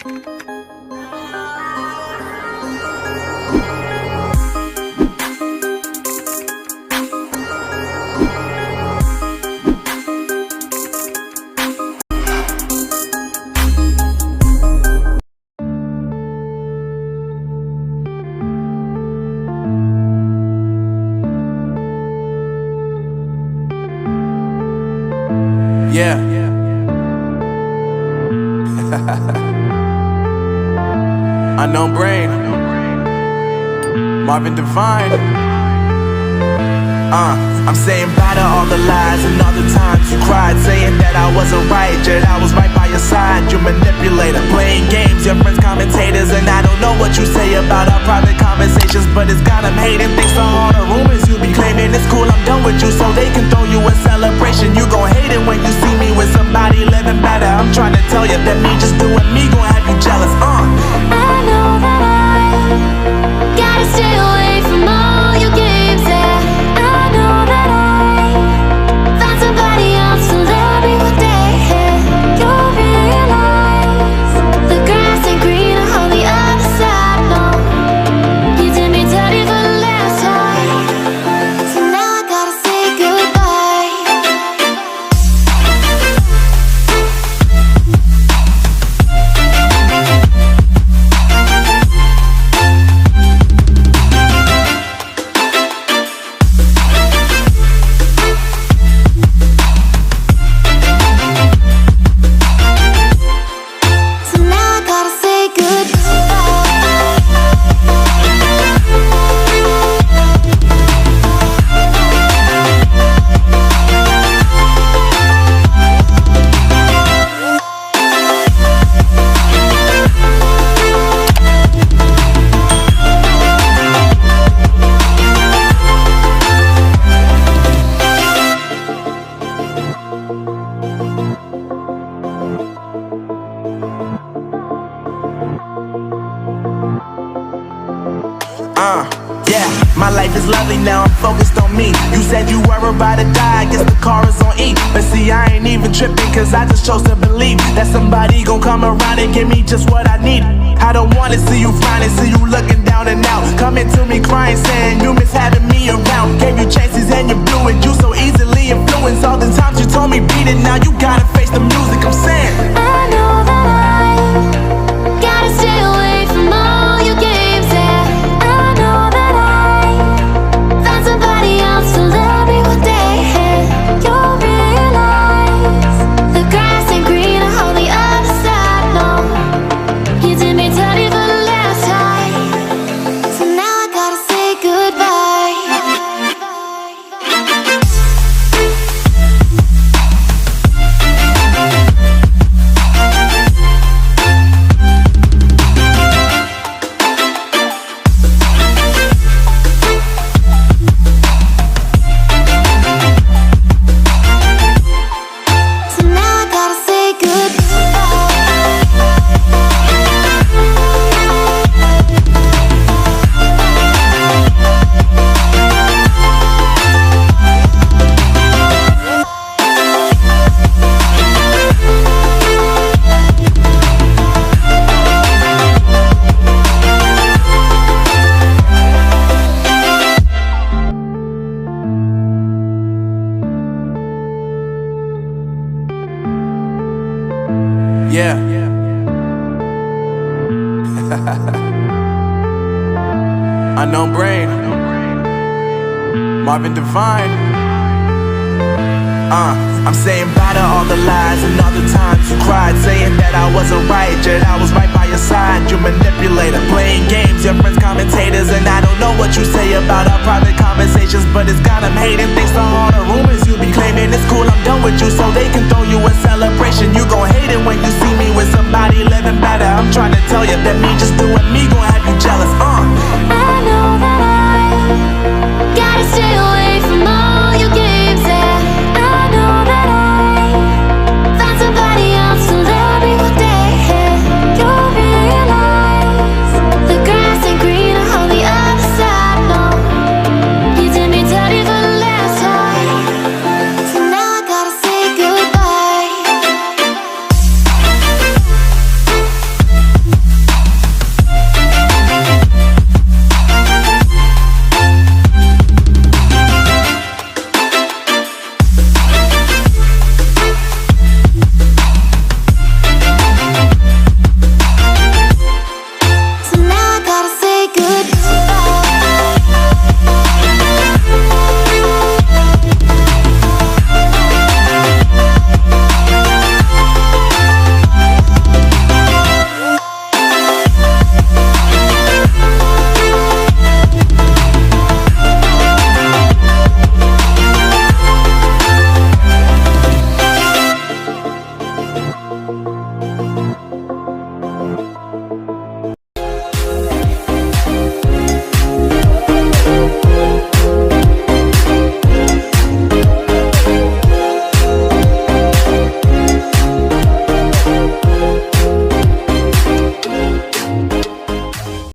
Yeah. Unknown Brain, Marvin Divine. I'm saying bye to all the lies and all the times you cried, saying that I wasn't right, yet I was right by your side. You manipulator, playing games, your friends commentators, and I don't know what you say about our private conversations, but it's got them hating. Thanks to all the rumors you be claiming. It's cool, I'm done with you, so they can throw you a celebration. You gon' hate it when you see me with somebody living better. I'm trying to tell you that me just doing me gon' have you jealous. I know that I gotta stay away from all your games, yeah. I know that I found somebody else to love me one day, yeah. You'll realize the grass ain't greener on the other side, no. You did me dirty for the last time, so now I gotta say goodbye. So now I gotta say goodbye. Yeah, my life is lovely now, I'm focused on me. You said you were about to die, I guess the car is on E. But see, I ain't even tripping, cause I just chose to believe that somebody gon' come around and give me just what I need. I don't wanna see you frowning, see you looking down and out, coming to me crying, saying you miss having me around. Gave you chances and you blew it, you so easily influenced. All the times you told me beat it, now you gotta face the music. I'm saying I know that I gotta stay away from all your games, yeah. I know that I found somebody else to love me one day, yeah. You'll realize the grass ain't greener on the other side, no. You did me dirty for the last time, so now I gotta say goodbye. So now I gotta say goodbye. yeah. Unknown Brain, Marvin Divine. I'm saying bye to all the lies and all the times you cried, saying that I wasn't right, yet I was right by your side. You manipulator, playing games, your friends commentators, and I don't know what you say about our private conversations, but it's got them hating. Thanks to all the rumors you be claiming. It's cool, I'm done with you, so they can throw you a celebration. You gon' hate it when you see me